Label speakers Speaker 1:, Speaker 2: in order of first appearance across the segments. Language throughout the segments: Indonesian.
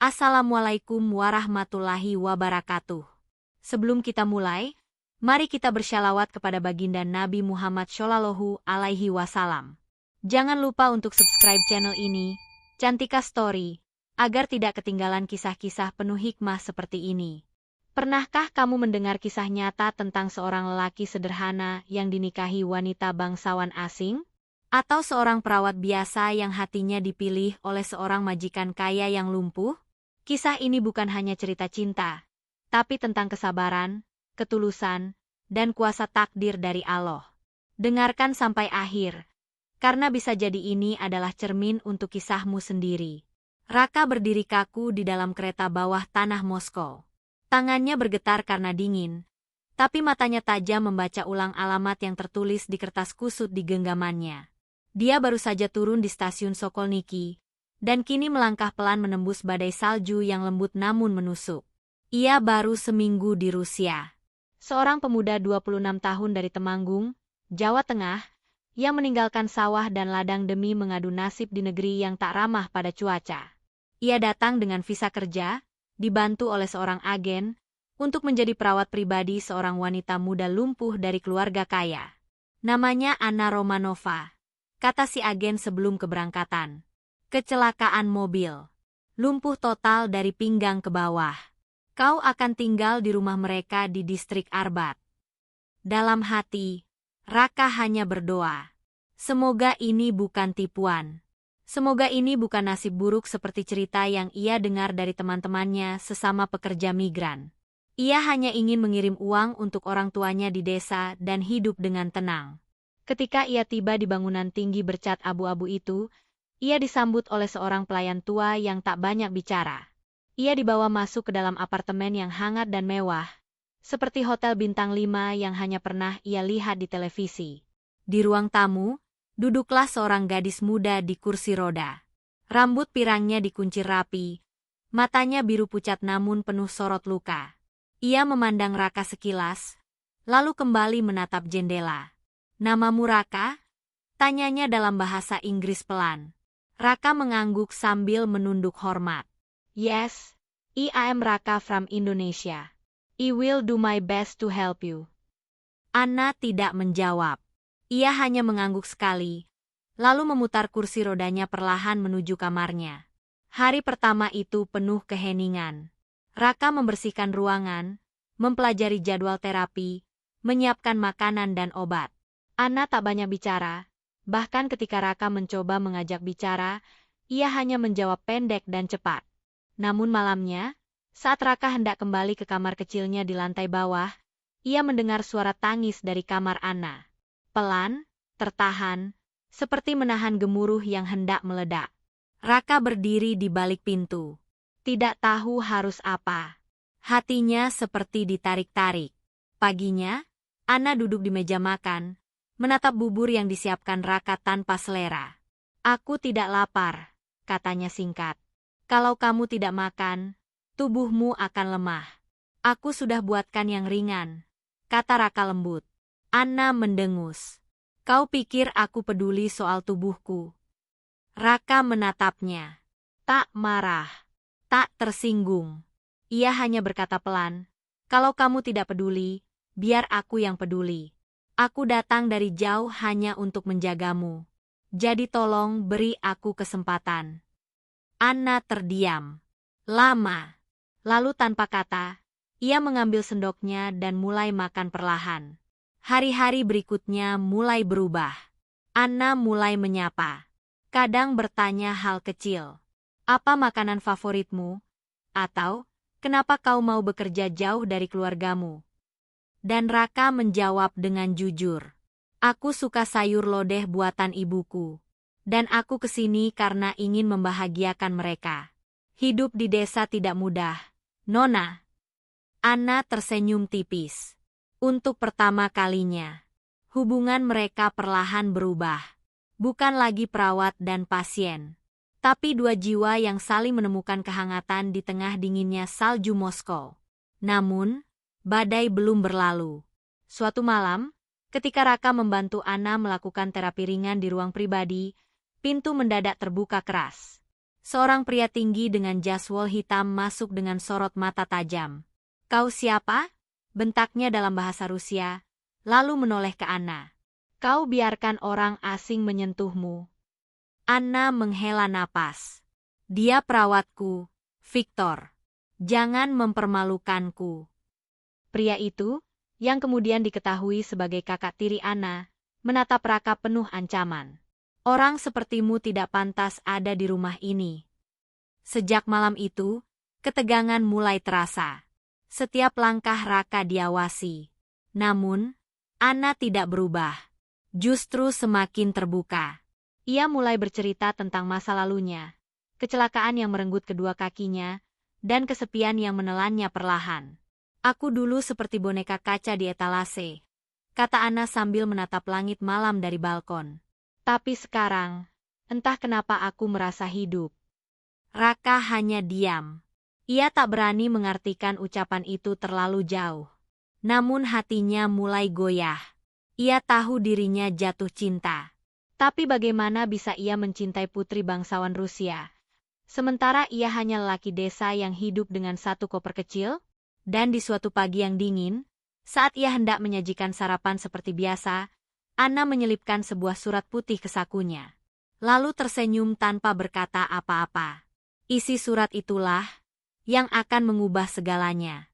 Speaker 1: Assalamualaikum warahmatullahi wabarakatuh. Sebelum kita mulai, mari kita bersyalawat kepada baginda Nabi Muhammad Shallallahu Alaihi Wasallam. Jangan lupa untuk subscribe channel ini, Cantika Story, agar tidak ketinggalan kisah-kisah penuh hikmah seperti ini. Pernahkah kamu mendengar kisah nyata tentang seorang lelaki sederhana yang dinikahi wanita bangsawan asing? Atau seorang perawat biasa yang hatinya dipilih oleh seorang majikan kaya yang lumpuh? Kisah ini bukan hanya cerita cinta, tapi tentang kesabaran, ketulusan, dan kuasa takdir dari Allah. Dengarkan sampai akhir, karena bisa jadi ini adalah cermin untuk kisahmu sendiri. Raka berdiri kaku di dalam kereta bawah tanah Moskow. Tangannya bergetar karena dingin, tapi matanya tajam membaca ulang alamat yang tertulis di kertas kusut di genggamannya. Dia baru saja turun di stasiun Sokolniki, dan kini melangkah pelan menembus badai salju yang lembut namun menusuk. Ia baru seminggu di Rusia. Seorang pemuda 26 tahun dari Temanggung, Jawa Tengah, yang meninggalkan sawah dan ladang demi mengadu nasib di negeri yang tak ramah pada cuaca. Ia datang dengan visa kerja, dibantu oleh seorang agen, untuk menjadi perawat pribadi seorang wanita muda lumpuh dari keluarga kaya. Namanya Anna Romanova, kata si agen sebelum keberangkatan. Kecelakaan mobil. Lumpuh total dari pinggang ke bawah. Kau akan tinggal di rumah mereka di distrik Arbat. Dalam hati, Raka hanya berdoa. Semoga ini bukan tipuan. Semoga ini bukan nasib buruk seperti cerita yang ia dengar dari teman-temannya sesama pekerja migran. Ia hanya ingin mengirim uang untuk orang tuanya di desa dan hidup dengan tenang. Ketika ia tiba di bangunan tinggi bercat abu-abu itu, ia disambut oleh seorang pelayan tua yang tak banyak bicara. Ia dibawa masuk ke dalam apartemen yang hangat dan mewah, seperti hotel bintang 5 yang hanya pernah ia lihat di televisi. Di ruang tamu, duduklah seorang gadis muda di kursi roda. Rambut pirangnya dikuncir rapi, matanya biru pucat namun penuh sorot luka. Ia memandang Raka sekilas, lalu kembali menatap jendela. "Namamu Raka?" tanyanya dalam bahasa Inggris pelan. Raka mengangguk sambil menunduk hormat. "Yes, I am Raka from Indonesia. I will do my best to help you." Anna tidak menjawab. Ia hanya mengangguk sekali, lalu memutar kursi rodanya perlahan menuju kamarnya. Hari pertama itu penuh keheningan. Raka membersihkan ruangan, mempelajari jadwal terapi, menyiapkan makanan dan obat. Anna tak banyak bicara. Bahkan ketika Raka mencoba mengajak bicara, ia hanya menjawab pendek dan cepat. Namun malamnya, saat Raka hendak kembali ke kamar kecilnya di lantai bawah, ia mendengar suara tangis dari kamar Anna. Pelan, tertahan, seperti menahan gemuruh yang hendak meledak. Raka berdiri di balik pintu. Tidak tahu harus apa. Hatinya seperti ditarik-tarik. Paginya, Anna duduk di meja makan, menatap bubur yang disiapkan Raka tanpa selera. "Aku tidak lapar," katanya singkat. "Kalau kamu tidak makan, tubuhmu akan lemah. Aku sudah buatkan yang ringan," kata Raka lembut. Anna mendengus. "Kau pikir aku peduli soal tubuhku?" Raka menatapnya. Tak marah, tak tersinggung. Ia hanya berkata pelan, "Kalau kamu tidak peduli, biar aku yang peduli. Aku datang dari jauh hanya untuk menjagamu. Jadi tolong beri aku kesempatan." Anna terdiam. Lama. Lalu tanpa kata, ia mengambil sendoknya dan mulai makan perlahan. Hari-hari berikutnya mulai berubah. Anna mulai menyapa. Kadang bertanya hal kecil. "Apa makanan favoritmu?" Atau, "Kenapa kau mau bekerja jauh dari keluargamu?" Dan Raka menjawab dengan jujur. "Aku suka sayur lodeh buatan ibuku. Dan aku kesini karena ingin membahagiakan mereka. Hidup di desa tidak mudah, Nona." Anna tersenyum tipis. Untuk pertama kalinya, hubungan mereka perlahan berubah. Bukan lagi perawat dan pasien, tapi dua jiwa yang saling menemukan kehangatan di tengah dinginnya salju Moskow. Namun, badai belum berlalu. Suatu malam, ketika Raka membantu Anna melakukan terapi ringan di ruang pribadi, pintu mendadak terbuka keras. Seorang pria tinggi dengan jas wol hitam masuk dengan sorot mata tajam. "Kau siapa?" bentaknya dalam bahasa Rusia, lalu menoleh ke Anna. "Kau biarkan orang asing menyentuhmu." Anna menghela napas. "Dia perawatku, Victor. Jangan mempermalukanku." Pria itu, yang kemudian diketahui sebagai kakak tiri Anna, menatap Raka penuh ancaman. "Orang sepertimu tidak pantas ada di rumah ini." Sejak malam itu, ketegangan mulai terasa. Setiap langkah Raka diawasi. Namun, Anna tidak berubah. Justru semakin terbuka. Ia mulai bercerita tentang masa lalunya, kecelakaan yang merenggut kedua kakinya, dan kesepian yang menelannya perlahan. "Aku dulu seperti boneka kaca di etalase," kata Anna sambil menatap langit malam dari balkon. "Tapi sekarang, entah kenapa aku merasa hidup." Raka hanya diam. Ia tak berani mengartikan ucapan itu terlalu jauh. Namun hatinya mulai goyah. Ia tahu dirinya jatuh cinta. Tapi bagaimana bisa ia mencintai putri bangsawan Rusia? Sementara ia hanya lelaki desa yang hidup dengan satu koper kecil? Dan di suatu pagi yang dingin, saat ia hendak menyajikan sarapan seperti biasa, Anna menyelipkan sebuah surat putih ke sakunya. Lalu tersenyum tanpa berkata apa-apa. Isi surat itulah yang akan mengubah segalanya.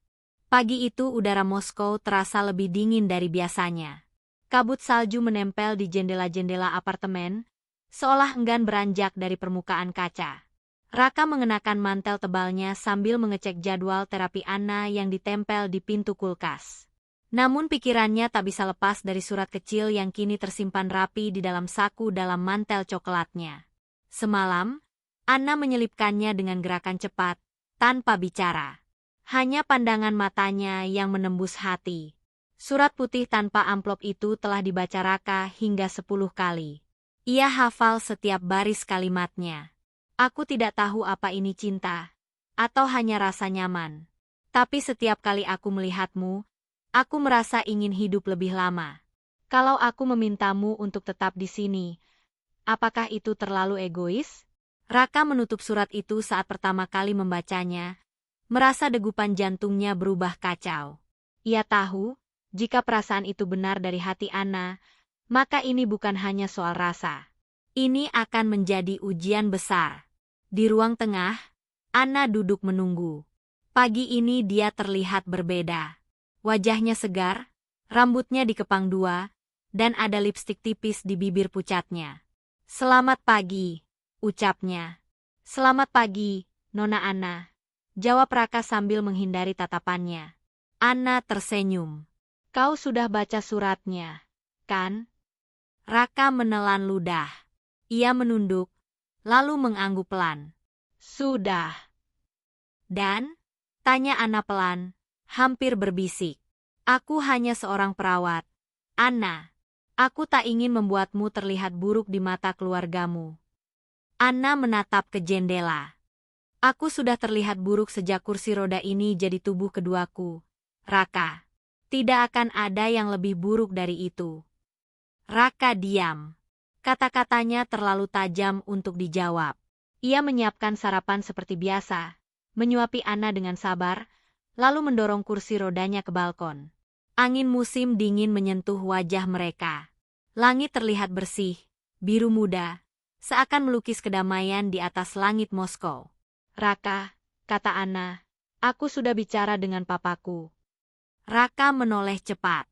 Speaker 1: Pagi itu udara Moskow terasa lebih dingin dari biasanya. Kabut salju menempel di jendela-jendela apartemen, seolah enggan beranjak dari permukaan kaca. Raka mengenakan mantel tebalnya sambil mengecek jadwal terapi Anna yang ditempel di pintu kulkas. Namun pikirannya tak bisa lepas dari surat kecil yang kini tersimpan rapi di dalam saku dalam mantel coklatnya. Semalam, Anna menyelipkannya dengan gerakan cepat, tanpa bicara. Hanya pandangan matanya yang menembus hati. Surat putih tanpa amplop itu telah dibaca Raka hingga 10 kali. Ia hafal setiap baris kalimatnya. "Aku tidak tahu apa ini cinta, atau hanya rasa nyaman. Tapi setiap kali aku melihatmu, aku merasa ingin hidup lebih lama. Kalau aku memintamu untuk tetap di sini, apakah itu terlalu egois?" Raka menutup surat itu saat pertama kali membacanya, merasa degupan jantungnya berubah kacau. Ia tahu, jika perasaan itu benar dari hati Anna, maka ini bukan hanya soal rasa. Ini akan menjadi ujian besar. Di ruang tengah, Anna duduk menunggu. Pagi ini dia terlihat berbeda. Wajahnya segar, rambutnya dikepang dua, dan ada lipstik tipis di bibir pucatnya. "Selamat pagi," ucapnya. "Selamat pagi, Nona Anna," jawab Raka sambil menghindari tatapannya. Anna tersenyum. "Kau sudah baca suratnya, kan?" Raka menelan ludah. Ia menunduk, lalu mengangguk pelan. "Sudah." "Dan?" tanya Anna pelan, hampir berbisik. "Aku hanya seorang perawat, Anna. Aku tak ingin membuatmu terlihat buruk di mata keluargamu." Anna menatap ke jendela. "Aku sudah terlihat buruk sejak kursi roda ini jadi tubuh keduaku, Raka. Tidak akan ada yang lebih buruk dari itu." Raka diam. Kata-katanya terlalu tajam untuk dijawab. Ia menyiapkan sarapan seperti biasa, menyuapi Anna dengan sabar, lalu mendorong kursi rodanya ke balkon. Angin musim dingin menyentuh wajah mereka. Langit terlihat bersih, biru muda, seakan melukis kedamaian di atas langit Moskow. "Raka," kata Anna, "aku sudah bicara dengan papaku." Raka menoleh cepat.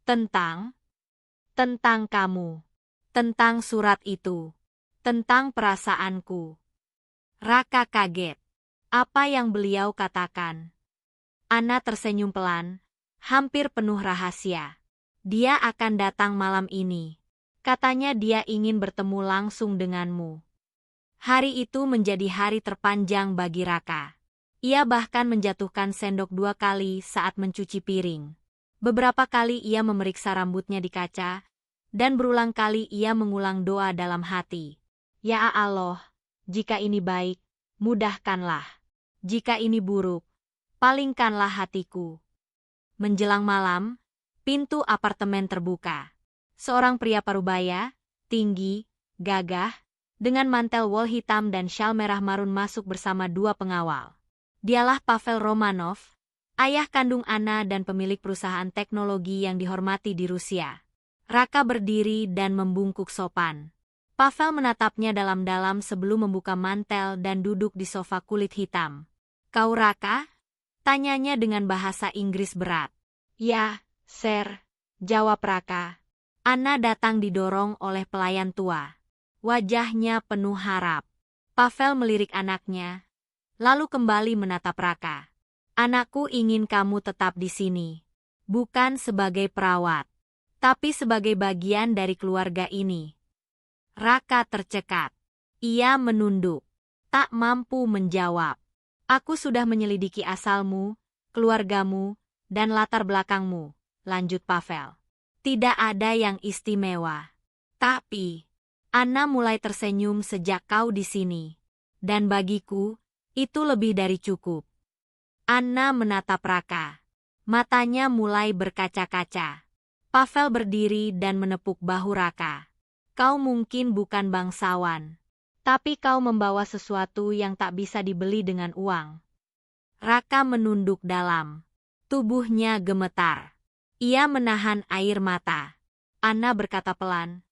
Speaker 1: Tentang kamu. Tentang surat itu. Tentang perasaanku." Raka kaget. Apa yang beliau katakan? Anna tersenyum pelan, hampir penuh rahasia. "Dia akan datang malam ini. Katanya dia ingin bertemu langsung denganmu." Hari itu menjadi hari terpanjang bagi Raka. Ia bahkan menjatuhkan sendok 2 kali saat mencuci piring. Beberapa kali ia memeriksa rambutnya di kaca, dan berulang kali ia mengulang doa dalam hati. "Ya Allah, jika ini baik, mudahkanlah. Jika ini buruk, palingkanlah hatiku." Menjelang malam, pintu apartemen terbuka. Seorang pria parubaya, tinggi, gagah, dengan mantel wol hitam dan syal merah marun masuk bersama dua pengawal. Dialah Pavel Romanov, ayah kandung Anna dan pemilik perusahaan teknologi yang dihormati di Rusia. Raka berdiri dan membungkuk sopan. Pavel menatapnya dalam-dalam sebelum membuka mantel dan duduk di sofa kulit hitam. "Kau Raka?" tanyanya dengan bahasa Inggris berat. "Ya, Sir," jawab Raka. Anna datang didorong oleh pelayan tua. Wajahnya penuh harap. Pavel melirik anaknya, lalu kembali menatap Raka. "Anakku ingin kamu tetap di sini. Bukan sebagai perawat, tapi sebagai bagian dari keluarga ini." Raka tercekat. Ia menunduk, tak mampu menjawab. "Aku sudah menyelidiki asalmu, keluargamu, dan latar belakangmu," lanjut Pavel. "Tidak ada yang istimewa. Tapi Anna mulai tersenyum sejak kau di sini. Dan bagiku, itu lebih dari cukup." Anna menatap Raka. Matanya mulai berkaca-kaca. Pavel berdiri dan menepuk bahu Raka. "Kau mungkin bukan bangsawan, tapi kau membawa sesuatu yang tak bisa dibeli dengan uang." Raka menunduk dalam. Tubuhnya gemetar. Ia menahan air mata. Anna berkata pelan,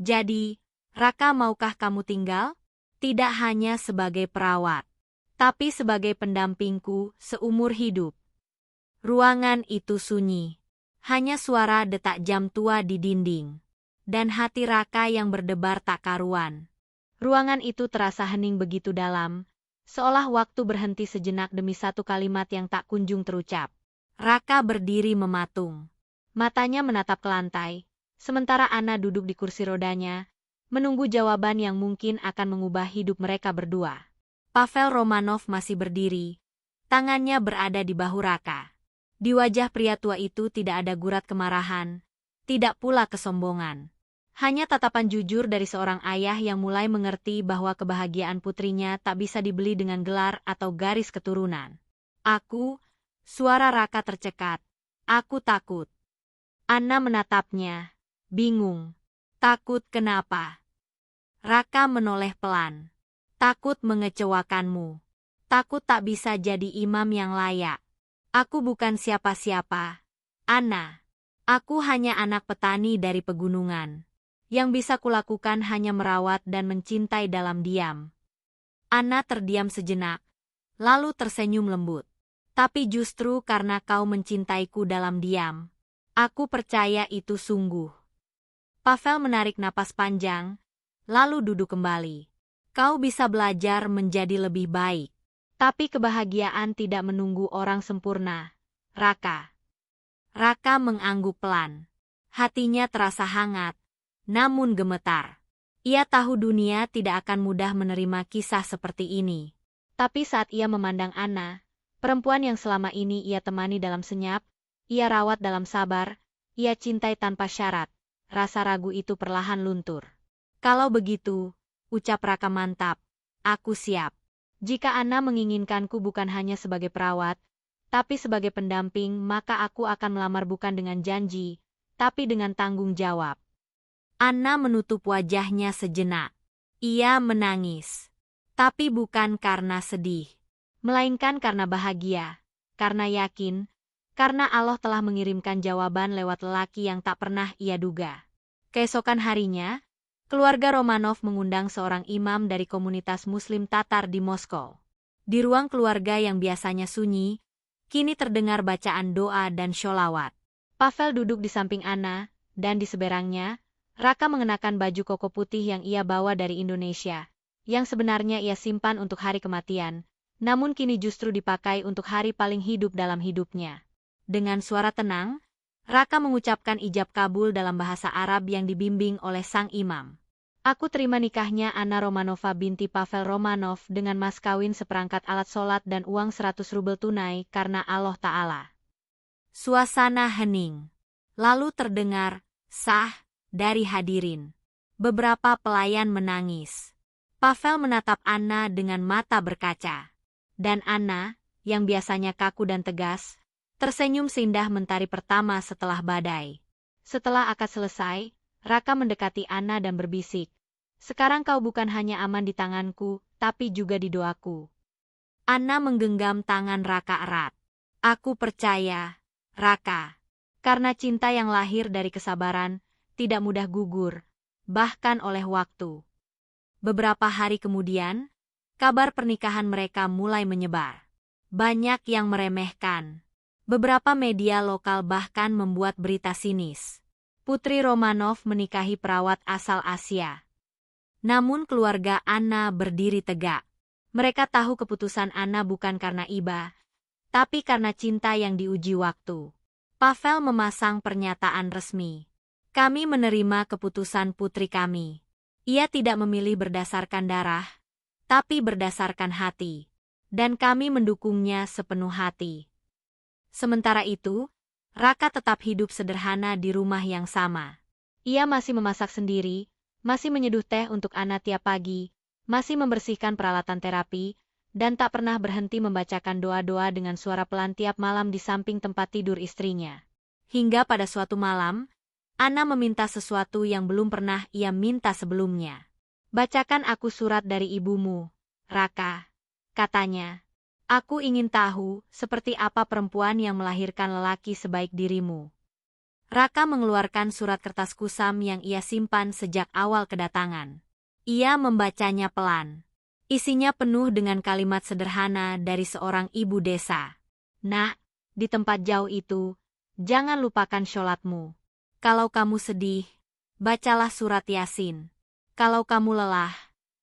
Speaker 1: "Jadi, Raka, maukah kamu tinggal? Tidak hanya sebagai perawat, tapi sebagai pendampingku seumur hidup." Ruangan itu sunyi. Hanya suara detak jam tua di dinding. Dan hati Raka yang berdebar tak karuan. Ruangan itu terasa hening begitu dalam, seolah waktu berhenti sejenak demi satu kalimat yang tak kunjung terucap. Raka berdiri mematung. Matanya menatap ke lantai, sementara Anna duduk di kursi rodanya, menunggu jawaban yang mungkin akan mengubah hidup mereka berdua. Pavel Romanov masih berdiri, tangannya berada di bahu Raka. Di wajah pria tua itu tidak ada gurat kemarahan, tidak pula kesombongan. Hanya tatapan jujur dari seorang ayah yang mulai mengerti bahwa kebahagiaan putrinya tak bisa dibeli dengan gelar atau garis keturunan. Suara Raka tercekat. "Aku takut." Anna menatapnya, bingung. "Takut kenapa?" Raka menoleh pelan. "Takut mengecewakanmu. Takut tak bisa jadi imam yang layak." "Aku bukan siapa-siapa, Anna. Aku hanya anak petani dari pegunungan. Yang bisa kulakukan hanya merawat dan mencintai dalam diam." Anna terdiam sejenak, lalu tersenyum lembut. "Tapi justru karena kau mencintaiku dalam diam, aku percaya itu sungguh." Pavel menarik napas panjang, lalu duduk kembali. "Kau bisa belajar menjadi lebih baik. Tapi kebahagiaan tidak menunggu orang sempurna, Raka." Raka mengangguk pelan. Hatinya terasa hangat, namun gemetar. Ia tahu dunia tidak akan mudah menerima kisah seperti ini. Tapi saat ia memandang Anna, perempuan yang selama ini ia temani dalam senyap, ia rawat dalam sabar, ia cintai tanpa syarat, rasa ragu itu perlahan luntur. "Kalau begitu," ucap Raka mantap, "aku siap. Jika Anna menginginkanku bukan hanya sebagai perawat, tapi sebagai pendamping, maka aku akan melamar bukan dengan janji, tapi dengan tanggung jawab." Anna menutup wajahnya sejenak. Ia menangis. Tapi bukan karena sedih, melainkan karena bahagia, karena yakin, karena Allah telah mengirimkan jawaban lewat lelaki yang tak pernah ia duga. Keesokan harinya, keluarga Romanov mengundang seorang imam dari komunitas Muslim Tatar di Moskow. Di ruang keluarga yang biasanya sunyi, kini terdengar bacaan doa dan sholawat. Pavel duduk di samping Anna, dan di seberangnya, Raka mengenakan baju koko putih yang ia bawa dari Indonesia, yang sebenarnya ia simpan untuk hari kematian, namun kini justru dipakai untuk hari paling hidup dalam hidupnya. Dengan suara tenang, Raka mengucapkan ijab kabul dalam bahasa Arab yang dibimbing oleh sang imam. "Aku terima nikahnya Anna Romanova binti Pavel Romanov dengan mas kawin seperangkat alat sholat dan uang 100 rubel tunai karena Allah Ta'ala." Suasana hening. Lalu terdengar, "Sah," dari hadirin. Beberapa pelayan menangis. Pavel menatap Anna dengan mata berkaca. Dan Anna, yang biasanya kaku dan tegas, tersenyum seindah mentari pertama setelah badai. Setelah akad selesai, Raka mendekati Anna dan berbisik, Sekarang kau bukan hanya aman di tanganku, tapi juga di doaku. Anna menggenggam tangan Raka erat. Aku percaya, Raka. Karena cinta yang lahir dari kesabaran, tidak mudah gugur, bahkan oleh waktu. Beberapa hari kemudian, kabar pernikahan mereka mulai menyebar. Banyak yang meremehkan. Beberapa media lokal bahkan membuat berita sinis. Putri Romanov menikahi perawat asal Asia. Namun keluarga Anna berdiri tegak. Mereka tahu keputusan Anna bukan karena iba, tapi karena cinta yang diuji waktu. Pavel memasang pernyataan resmi. Kami menerima keputusan putri kami. Ia tidak memilih berdasarkan darah, tapi berdasarkan hati. Dan kami mendukungnya sepenuh hati. Sementara itu, Raka tetap hidup sederhana di rumah yang sama. Ia masih memasak sendiri, masih menyeduh teh untuk Anna tiap pagi, masih membersihkan peralatan terapi, dan tak pernah berhenti membacakan doa-doa dengan suara pelan tiap malam di samping tempat tidur istrinya. Hingga pada suatu malam, Anna meminta sesuatu yang belum pernah ia minta sebelumnya. Bacakan aku surat dari ibumu, Raka, katanya. Aku ingin tahu seperti apa perempuan yang melahirkan lelaki sebaik dirimu. Raka mengeluarkan surat kertas kusam yang ia simpan sejak awal kedatangan. Ia membacanya pelan. Isinya penuh dengan kalimat sederhana dari seorang ibu desa. Nak, di tempat jauh itu, jangan lupakan sholatmu. Kalau kamu sedih, bacalah surat Yasin. Kalau kamu lelah,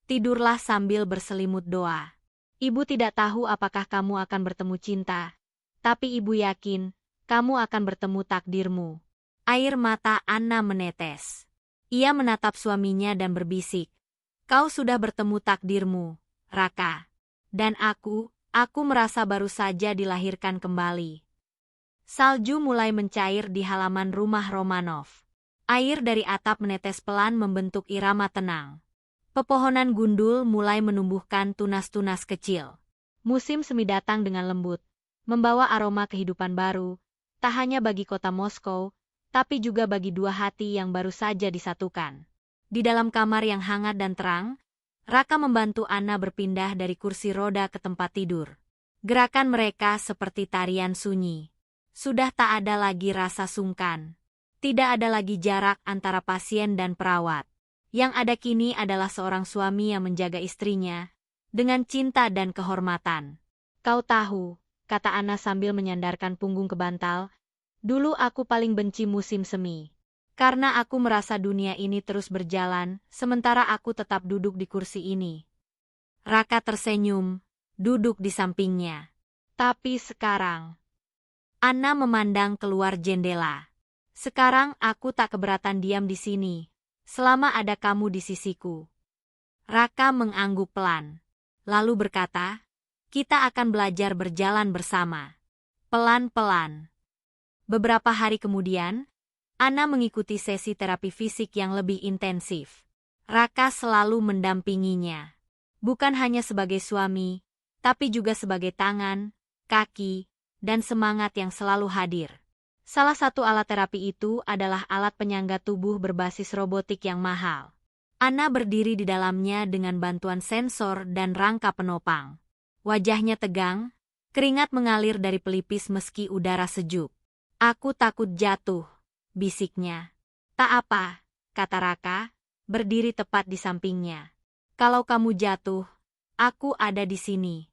Speaker 1: tidurlah sambil berselimut doa. Ibu tidak tahu apakah kamu akan bertemu cinta, tapi ibu yakin kamu akan bertemu takdirmu. Air mata Anna menetes. Ia menatap suaminya dan berbisik. Kau sudah bertemu takdirmu, Raka. Dan aku merasa baru saja dilahirkan kembali. Salju mulai mencair di halaman rumah Romanov. Air dari atap menetes pelan membentuk irama tenang. Pepohonan gundul mulai menumbuhkan tunas-tunas kecil. Musim semi datang dengan lembut, membawa aroma kehidupan baru, tak hanya bagi kota Moskow, tapi juga bagi dua hati yang baru saja disatukan. Di dalam kamar yang hangat dan terang, Raka membantu Anna berpindah dari kursi roda ke tempat tidur. Gerakan mereka seperti tarian sunyi. Sudah tak ada lagi rasa sungkan. Tidak ada lagi jarak antara pasien dan perawat. Yang ada kini adalah seorang suami yang menjaga istrinya dengan cinta dan kehormatan. Kau tahu, kata Anna sambil menyandarkan punggung ke bantal, dulu aku paling benci musim semi. Karena aku merasa dunia ini terus berjalan, sementara aku tetap duduk di kursi ini. Raka tersenyum, duduk di sampingnya. Tapi sekarang, Anna memandang keluar jendela. Sekarang aku tak keberatan diam di sini, selama ada kamu di sisiku. Raka mengangguk pelan, lalu berkata, kita akan belajar berjalan bersama. Pelan-pelan. Beberapa hari kemudian, Anna mengikuti sesi terapi fisik yang lebih intensif. Raka selalu mendampinginya. Bukan hanya sebagai suami, tapi juga sebagai tangan, kaki, dan semangat yang selalu hadir. Salah satu alat terapi itu adalah alat penyangga tubuh berbasis robotik yang mahal. Anna berdiri di dalamnya dengan bantuan sensor dan rangka penopang. Wajahnya tegang, keringat mengalir dari pelipis meski udara sejuk. Aku takut jatuh, bisiknya. Tak apa, kata Raka, berdiri tepat di sampingnya. Kalau kamu jatuh, aku ada di sini.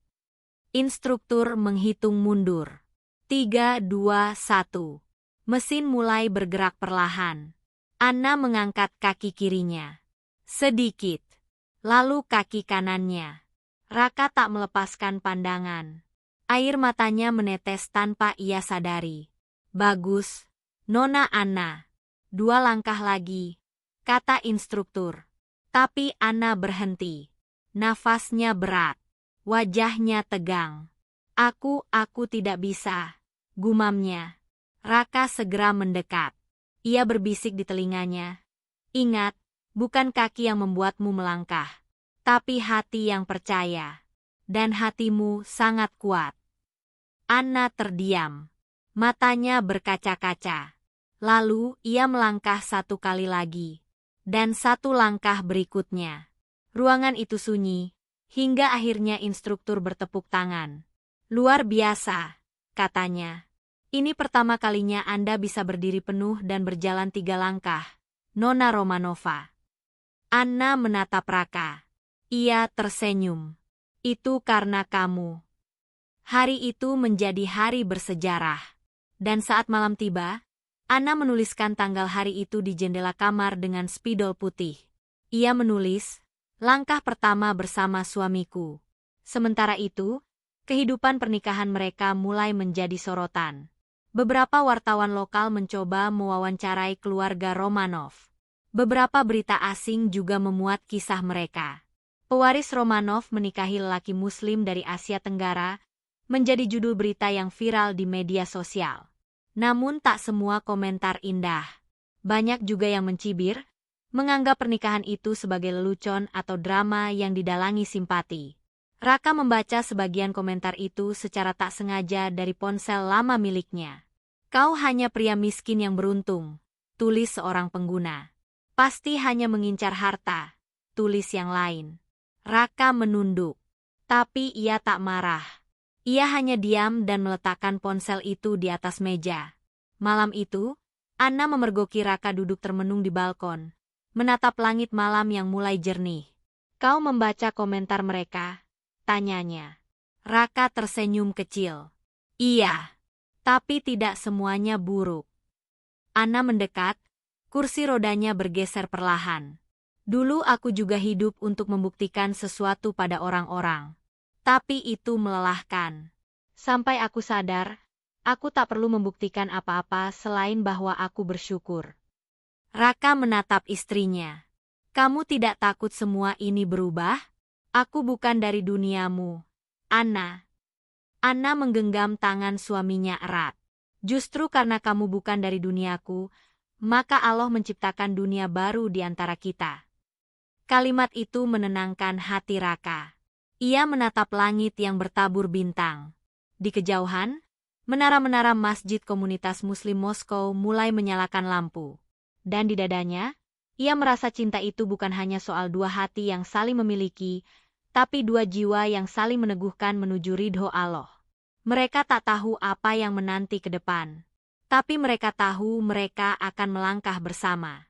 Speaker 1: Instruktur menghitung mundur. 3, 2, 1. Mesin mulai bergerak perlahan. Anna mengangkat kaki kirinya. Sedikit. Lalu kaki kanannya. Raka tak melepaskan pandangan. Air matanya menetes tanpa ia sadari. Bagus, Nona Anna. 2 langkah lagi, kata instruktur. Tapi Anna berhenti. Nafasnya berat. Wajahnya tegang. Aku tidak bisa, gumamnya. Raka segera mendekat. Ia berbisik di telinganya. Ingat, bukan kaki yang membuatmu melangkah, tapi hati yang percaya. Dan hatimu sangat kuat. Anna terdiam. Matanya berkaca-kaca. Lalu ia melangkah 1 kali lagi. Dan satu langkah berikutnya, ruangan itu sunyi, hingga akhirnya instruktur bertepuk tangan. Luar biasa, katanya. Ini pertama kalinya Anda bisa berdiri penuh dan berjalan 3 langkah, Nona Romanova. Anna menatap Raka. Ia tersenyum. Itu karena kamu. Hari itu menjadi hari bersejarah. Dan saat malam tiba, Anna menuliskan tanggal hari itu di jendela kamar dengan spidol putih. Ia menulis, langkah pertama bersama suamiku. Sementara itu, kehidupan pernikahan mereka mulai menjadi sorotan. Beberapa wartawan lokal mencoba mewawancarai keluarga Romanov. Beberapa berita asing juga memuat kisah mereka. Pewaris Romanov menikahi lelaki Muslim dari Asia Tenggara, menjadi judul berita yang viral di media sosial. Namun tak semua komentar indah. Banyak juga yang mencibir, menganggap pernikahan itu sebagai lelucon atau drama yang didalangi simpati. Raka membaca sebagian komentar itu secara tak sengaja dari ponsel lama miliknya. Kau hanya pria miskin yang beruntung, tulis seorang pengguna. Pasti hanya mengincar harta, tulis yang lain. Raka menunduk, tapi ia tak marah. Ia hanya diam dan meletakkan ponsel itu di atas meja. Malam itu, Anna memergoki Raka duduk termenung di balkon, menatap langit malam yang mulai jernih. Kau membaca komentar mereka? Tanyanya. Raka tersenyum kecil. Iya, tapi tidak semuanya buruk. Anna mendekat, kursi rodanya bergeser perlahan. Dulu aku juga hidup untuk membuktikan sesuatu pada orang-orang. Tapi itu melelahkan. Sampai aku sadar, aku tak perlu membuktikan apa-apa selain bahwa aku bersyukur. Raka menatap istrinya. Kamu tidak takut semua ini berubah? Aku bukan dari duniamu, Anna. Anna menggenggam tangan suaminya erat. Justru karena kamu bukan dari duniaku, maka Allah menciptakan dunia baru di antara kita. Kalimat itu menenangkan hati Raka. Ia menatap langit yang bertabur bintang. Di kejauhan, menara-menara masjid komunitas Muslim Moskow mulai menyalakan lampu. Dan di dadanya, ia merasa cinta itu bukan hanya soal dua hati yang saling memiliki, tapi dua jiwa yang saling meneguhkan menuju ridho Allah. Mereka tak tahu apa yang menanti ke depan, tapi mereka tahu mereka akan melangkah bersama.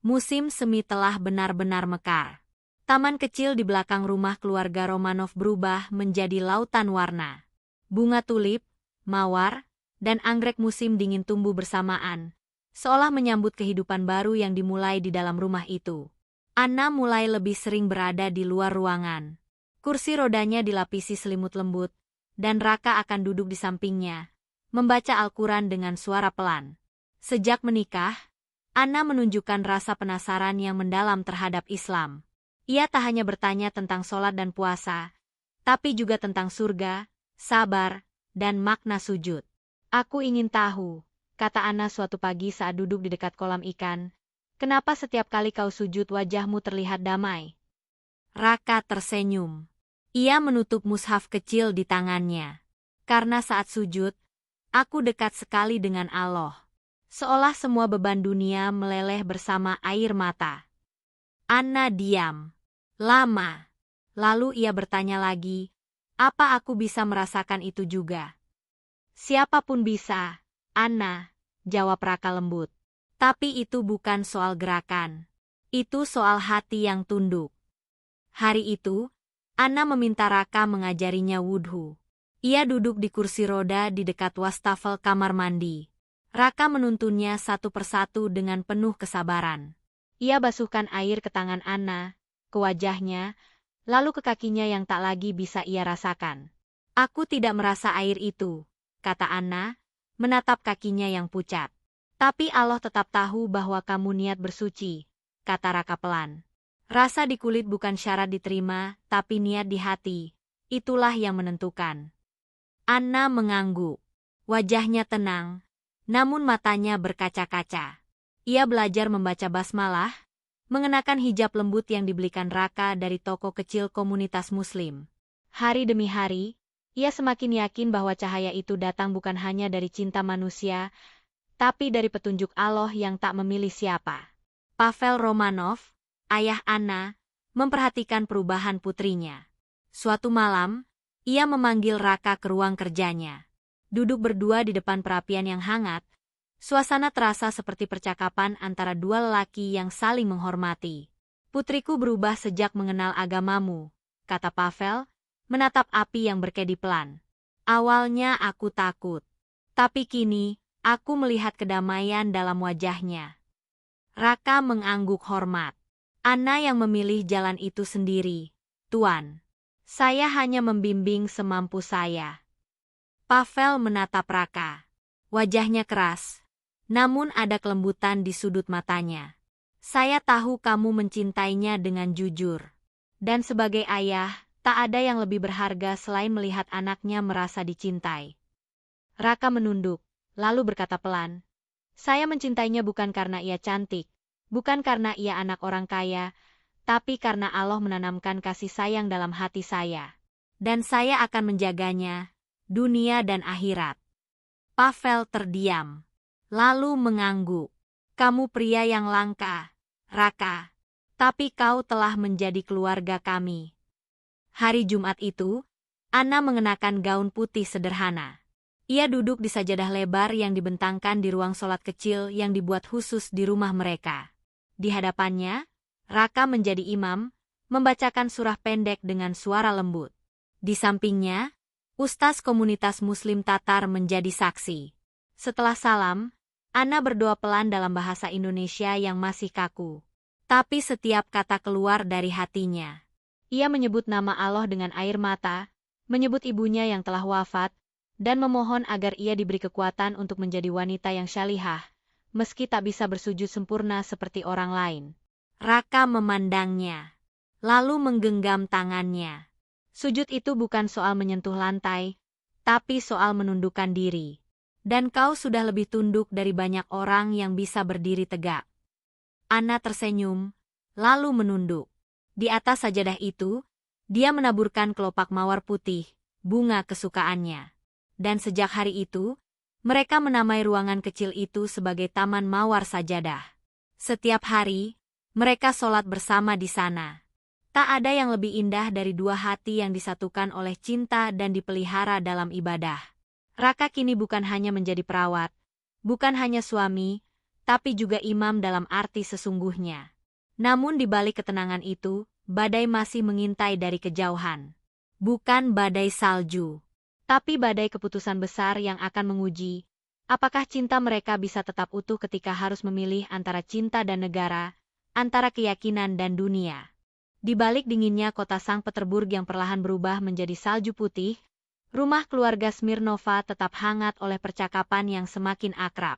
Speaker 1: Musim semi telah benar-benar mekar. Taman kecil di belakang rumah keluarga Romanov berubah menjadi lautan warna. Bunga tulip, mawar, dan anggrek musim dingin tumbuh bersamaan, seolah menyambut kehidupan baru yang dimulai di dalam rumah itu. Anna mulai lebih sering berada di luar ruangan. Kursi rodanya dilapisi selimut lembut, dan Raka akan duduk di sampingnya, membaca Al-Quran dengan suara pelan. Sejak menikah, Anna menunjukkan rasa penasaran yang mendalam terhadap Islam. Ia tak hanya bertanya tentang sholat dan puasa, tapi juga tentang surga, sabar, dan makna sujud. Aku ingin tahu, kata Anna suatu pagi saat duduk di dekat kolam ikan, kenapa setiap kali kau sujud wajahmu terlihat damai? Raka tersenyum. Ia menutup mushaf kecil di tangannya. Karena saat sujud, aku dekat sekali dengan Allah. Seolah semua beban dunia meleleh bersama air mata. Anna diam. Lama. Lalu ia bertanya lagi, apa aku bisa merasakan itu juga? Siapapun bisa, Anna, jawab Raka lembut. Tapi itu bukan soal gerakan. Itu soal hati yang tunduk. Hari itu, Anna meminta Raka mengajarinya wudhu. Ia duduk di kursi roda di dekat wastafel kamar mandi. Raka menuntunnya satu persatu dengan penuh kesabaran. Ia basuhkan air ke tangan Anna, ke wajahnya, lalu ke kakinya yang tak lagi bisa ia rasakan. Aku tidak merasa air itu, kata Anna, menatap kakinya yang pucat. Tapi Allah tetap tahu bahwa kamu niat bersuci, kata Raka pelan. Rasa di kulit bukan syarat diterima, tapi niat di hati, itulah yang menentukan. Anna mengangguk. Wajahnya tenang, namun matanya berkaca-kaca. Ia belajar membaca basmalah, mengenakan hijab lembut yang dibelikan Raka dari toko kecil komunitas Muslim. Hari demi hari, ia semakin yakin bahwa cahaya itu datang bukan hanya dari cinta manusia, tapi dari petunjuk Allah yang tak memilih siapa. Pavel Romanov, ayah Anna, memperhatikan perubahan putrinya. Suatu malam, ia memanggil Raka ke ruang kerjanya. Duduk berdua di depan perapian yang hangat, suasana terasa seperti percakapan antara dua lelaki yang saling menghormati. Putriku berubah sejak mengenal agamamu, kata Pavel, menatap api yang berkedip-pelan. Awalnya aku takut, tapi kini aku melihat kedamaian dalam wajahnya. Raka mengangguk hormat. Anna yang memilih jalan itu sendiri, Tuan. Saya hanya membimbing semampu saya. Pavel menatap Raka. Wajahnya keras, namun ada kelembutan di sudut matanya. Saya tahu kamu mencintainya dengan jujur. Dan sebagai ayah, tak ada yang lebih berharga selain melihat anaknya merasa dicintai. Raka menunduk, lalu berkata pelan, saya mencintainya bukan karena ia cantik, bukan karena ia anak orang kaya, tapi karena Allah menanamkan kasih sayang dalam hati saya. Dan saya akan menjaganya, dunia dan akhirat. Pavel terdiam, lalu mengangguk. Kamu pria yang langka, Raka. Tapi kau telah menjadi keluarga kami. Hari Jumat itu, Anna mengenakan gaun putih sederhana. Ia duduk di sajadah lebar yang dibentangkan di ruang sholat kecil yang dibuat khusus di rumah mereka. Di hadapannya, Raka menjadi imam, membacakan surah pendek dengan suara lembut. Di sampingnya, ustaz komunitas Muslim Tatar menjadi saksi. Setelah salam, Anna berdoa pelan dalam bahasa Indonesia yang masih kaku. Tapi setiap kata keluar dari hatinya. Ia menyebut nama Allah dengan air mata, menyebut ibunya yang telah wafat, dan memohon agar ia diberi kekuatan untuk menjadi wanita yang syalihah, meski tak bisa bersujud sempurna seperti orang lain. Raka memandangnya, lalu menggenggam tangannya. Sujud itu bukan soal menyentuh lantai, tapi soal menundukkan diri. Dan kau sudah lebih tunduk dari banyak orang yang bisa berdiri tegak. Anna tersenyum, lalu menunduk. Di atas sajadah itu, dia menaburkan kelopak mawar putih, bunga kesukaannya. Dan sejak hari itu, mereka menamai ruangan kecil itu sebagai Taman Mawar Sajadah. Setiap hari, mereka sholat bersama di sana. Tak ada yang lebih indah dari dua hati yang disatukan oleh cinta dan dipelihara dalam ibadah. Raka kini bukan hanya menjadi perawat, bukan hanya suami, tapi juga imam dalam arti sesungguhnya. Namun di balik ketenangan itu, badai masih mengintai dari kejauhan. Bukan badai salju, tapi badai keputusan besar yang akan menguji, apakah cinta mereka bisa tetap utuh ketika harus memilih antara cinta dan negara, antara keyakinan dan dunia. Di balik dinginnya kota Sankt Petersburg yang perlahan berubah menjadi salju putih, rumah keluarga Smirnova tetap hangat oleh percakapan yang semakin akrab.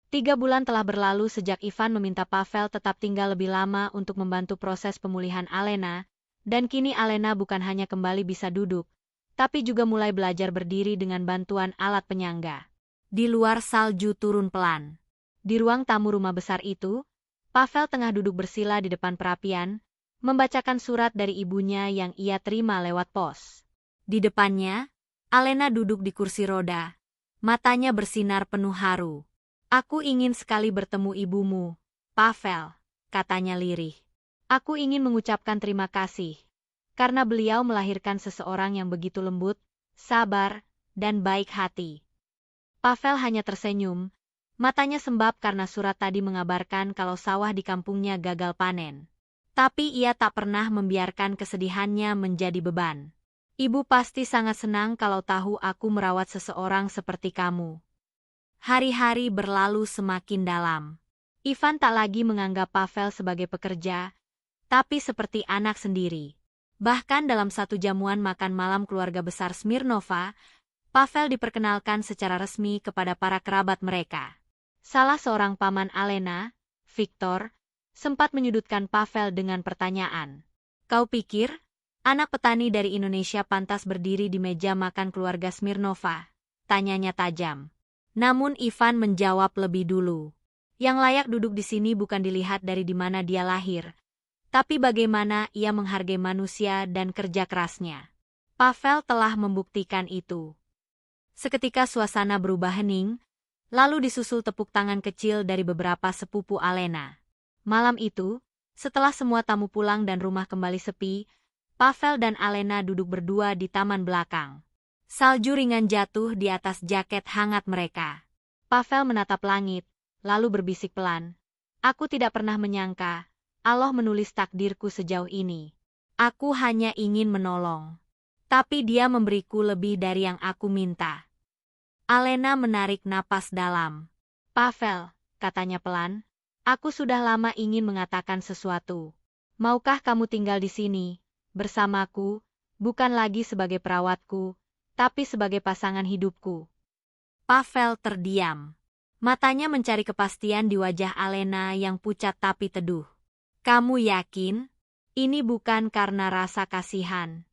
Speaker 1: 3 bulan telah berlalu sejak Ivan meminta Pavel tetap tinggal lebih lama untuk membantu proses pemulihan Alena, dan kini Alena bukan hanya kembali bisa duduk, tapi juga mulai belajar berdiri dengan bantuan alat penyangga. Di luar salju turun pelan. Di ruang tamu rumah besar itu, Pavel tengah duduk bersila di depan perapian, membacakan surat dari ibunya yang ia terima lewat pos. Di depannya, Alena duduk di kursi roda, matanya bersinar penuh haru. Aku ingin sekali bertemu ibumu, Pavel, katanya lirih. Aku ingin mengucapkan terima kasih, karena beliau melahirkan seseorang yang begitu lembut, sabar, dan baik hati. Pavel hanya tersenyum, matanya sembab karena surat tadi mengabarkan kalau sawah di kampungnya gagal panen. Tapi ia tak pernah membiarkan kesedihannya menjadi beban. Ibu pasti sangat senang kalau tahu aku merawat seseorang seperti kamu. Hari-hari berlalu semakin dalam. Ivan tak lagi menganggap Pavel sebagai pekerja, tapi seperti anak sendiri. Bahkan dalam satu jamuan makan malam keluarga besar Smirnova, Pavel diperkenalkan secara resmi kepada para kerabat mereka. Salah seorang paman Alena, Viktor, sempat menyudutkan Pavel dengan pertanyaan. Kau pikir, anak petani dari Indonesia pantas berdiri di meja makan keluarga Smirnova? Tanyanya tajam. Namun Ivan menjawab lebih dulu. Yang layak duduk di sini bukan dilihat dari di mana dia lahir, tapi bagaimana ia menghargai manusia dan kerja kerasnya. Pavel telah membuktikan itu. Seketika suasana berubah hening, lalu disusul tepuk tangan kecil dari beberapa sepupu Alena. Malam itu, setelah semua tamu pulang dan rumah kembali sepi, Pavel dan Alena duduk berdua di taman belakang. Salju ringan jatuh di atas jaket hangat mereka. Pavel menatap langit, lalu berbisik pelan. Aku tidak pernah menyangka, Allah menulis takdirku sejauh ini. Aku hanya ingin menolong. Tapi dia memberiku lebih dari yang aku minta. Alena menarik napas dalam. Pavel, katanya pelan, aku sudah lama ingin mengatakan sesuatu. Maukah kamu tinggal di sini, bersamaku, bukan lagi sebagai perawatku, tapi sebagai pasangan hidupku? Pavel terdiam. Matanya mencari kepastian di wajah Alena yang pucat tapi teduh. Kamu yakin? Ini bukan karena rasa kasihan.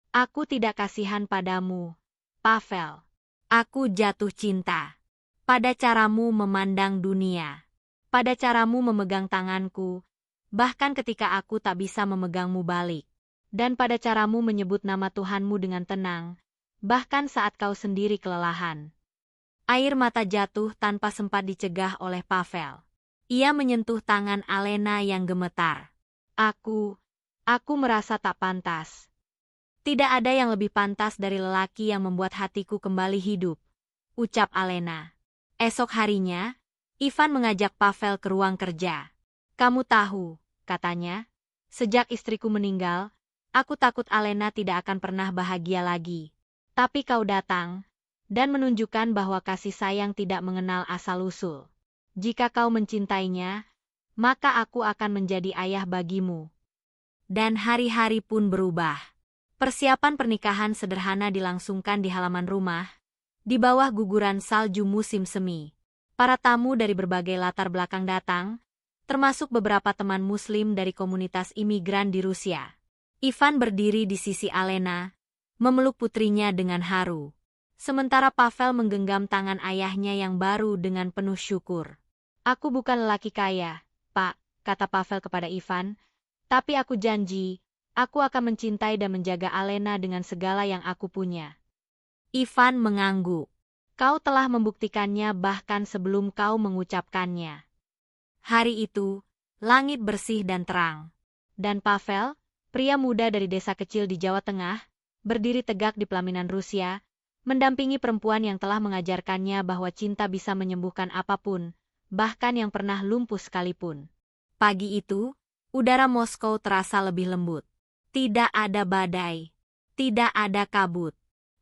Speaker 1: Aku tidak kasihan padamu, Pavel. Aku jatuh cinta. Pada caramu memandang dunia. Pada caramu memegang tanganku, bahkan ketika aku tak bisa memegangmu balik. Dan pada caramu menyebut nama Tuhanmu dengan tenang, bahkan saat kau sendiri kelelahan. Air mata jatuh tanpa sempat dicegah oleh Pavel. Ia menyentuh tangan Alena yang gemetar. Aku merasa tak pantas. Tidak ada yang lebih pantas dari lelaki yang membuat hatiku kembali hidup, ucap Alena. Esok harinya, Ivan mengajak Pavel ke ruang kerja. Kamu tahu, katanya, sejak istriku meninggal, aku takut Alena tidak akan pernah bahagia lagi. Tapi kau datang, dan menunjukkan bahwa kasih sayang tidak mengenal asal-usul. Jika kau mencintainya, maka aku akan menjadi ayah bagimu. Dan hari-hari pun berubah. Persiapan pernikahan sederhana dilangsungkan di halaman rumah, di bawah guguran salju musim semi. Para tamu dari berbagai latar belakang datang, termasuk beberapa teman muslim dari komunitas imigran di Rusia. Ivan berdiri di sisi Alena, memeluk putrinya dengan haru. Sementara Pavel menggenggam tangan ayahnya yang baru dengan penuh syukur. Aku bukan lelaki kaya, Pak, kata Pavel kepada Ivan, tapi aku janji, aku akan mencintai dan menjaga Alena dengan segala yang aku punya. Ivan mengangguk. Kau telah membuktikannya bahkan sebelum kau mengucapkannya. Hari itu, langit bersih dan terang. Dan Pavel, pria muda dari desa kecil di Jawa Tengah, berdiri tegak di pelaminan Rusia, mendampingi perempuan yang telah mengajarkannya bahwa cinta bisa menyembuhkan apapun, bahkan yang pernah lumpuh sekalipun. Pagi itu, udara Moskow terasa lebih lembut. Tidak ada badai. Tidak ada kabut.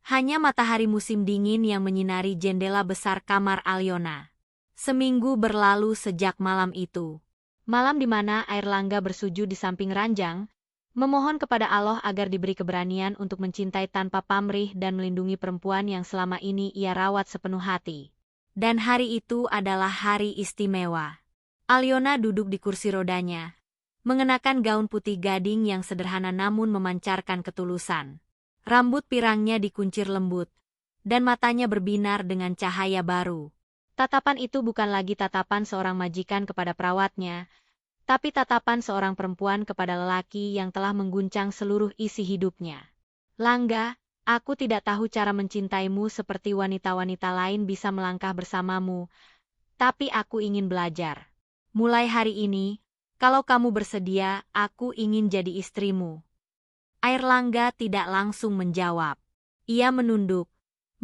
Speaker 1: Hanya matahari musim dingin yang menyinari jendela besar kamar Alyona. Seminggu berlalu sejak malam itu. Malam di mana Airlangga bersujud di samping ranjang, memohon kepada Allah agar diberi keberanian untuk mencintai tanpa pamrih dan melindungi perempuan yang selama ini ia rawat sepenuh hati. Dan hari itu adalah hari istimewa. Alyona duduk di kursi rodanya, mengenakan gaun putih gading yang sederhana namun memancarkan ketulusan. Rambut pirangnya dikuncir lembut, dan matanya berbinar dengan cahaya baru. Tatapan itu bukan lagi tatapan seorang majikan kepada perawatnya, tapi tatapan seorang perempuan kepada lelaki yang telah mengguncang seluruh isi hidupnya. Langga, aku tidak tahu cara mencintaimu seperti wanita-wanita lain bisa melangkah bersamamu, tapi aku ingin belajar. Mulai hari ini, kalau kamu bersedia, aku ingin jadi istrimu. Airlangga tidak langsung menjawab. Ia menunduk,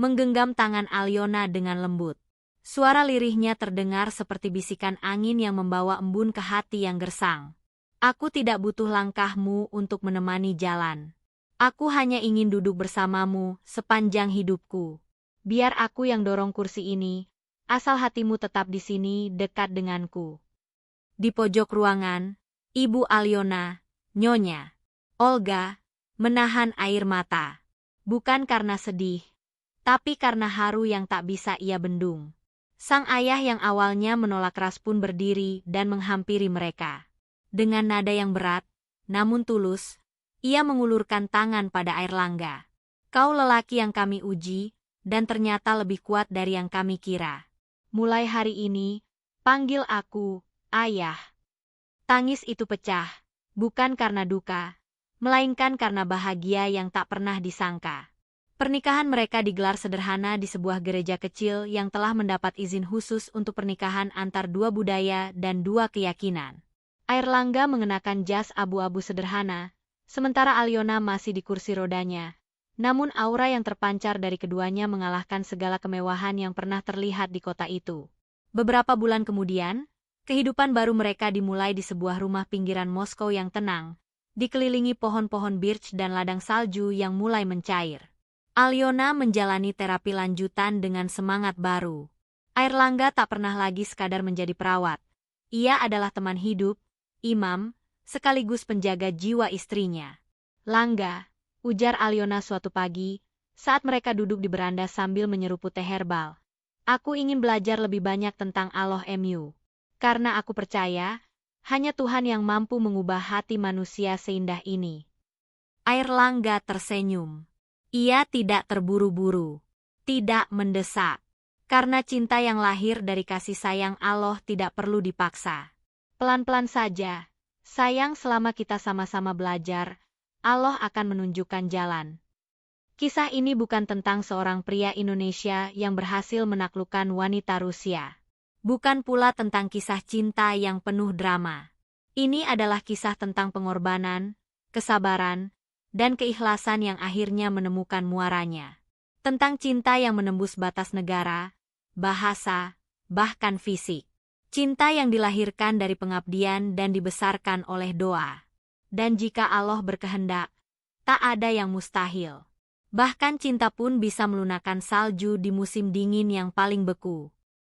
Speaker 1: menggenggam tangan Alyona dengan lembut. Suara lirihnya terdengar seperti bisikan angin yang membawa embun ke hati yang gersang. Aku tidak butuh langkahmu untuk menemani jalan. Aku hanya ingin duduk bersamamu sepanjang hidupku. Biar aku yang dorong kursi ini, asal hatimu tetap di sini dekat denganku. Di pojok ruangan, Ibu Alyona, Nyonya Olga, menahan air mata. Bukan karena sedih, tapi karena haru yang tak bisa ia bendung. Sang ayah yang awalnya menolak keras pun berdiri dan menghampiri mereka. Dengan nada yang berat, namun tulus, ia mengulurkan tangan pada Airlangga. Kau lelaki yang kami uji, dan ternyata lebih kuat dari yang kami kira. Mulai hari ini, panggil aku Ayah. Tangis itu pecah, bukan karena duka, melainkan karena bahagia yang tak pernah disangka. Pernikahan mereka digelar sederhana di sebuah gereja kecil yang telah mendapat izin khusus untuk pernikahan antar dua budaya dan dua keyakinan. Airlangga mengenakan jas abu-abu sederhana, sementara Alyona masih di kursi rodanya. Namun aura yang terpancar dari keduanya mengalahkan segala kemewahan yang pernah terlihat di kota itu. Beberapa bulan kemudian, kehidupan baru mereka dimulai di sebuah rumah pinggiran Moskow yang tenang, dikelilingi pohon-pohon birch dan ladang salju yang mulai mencair. Alyona menjalani terapi lanjutan dengan semangat baru. Airlangga tak pernah lagi sekadar menjadi perawat. Ia adalah teman hidup, imam, sekaligus penjaga jiwa istrinya. Langga, ujar Alyona suatu pagi, saat mereka duduk di beranda sambil menyeruput teh herbal. Aku ingin belajar lebih banyak tentang Allah Mu. Karena aku percaya, hanya Tuhan yang mampu mengubah hati manusia seindah ini. Airlangga tersenyum. Ia tidak terburu-buru, tidak mendesak. Karena cinta yang lahir dari kasih sayang Allah tidak perlu dipaksa. Pelan-pelan saja, sayang, selama kita sama-sama belajar, Allah akan menunjukkan jalan. Kisah ini bukan tentang seorang pria Indonesia yang berhasil menaklukkan wanita Rusia. Bukan pula tentang kisah cinta yang penuh drama. Ini adalah kisah tentang pengorbanan, kesabaran, dan keikhlasan yang akhirnya menemukan muaranya. Tentang cinta yang menembus batas negara, bahasa, bahkan fisik. Cinta yang dilahirkan dari pengabdian dan dibesarkan oleh doa. Dan jika Allah berkehendak, tak ada yang mustahil. Bahkan cinta pun bisa melunakkan salju di musim dingin yang paling beku.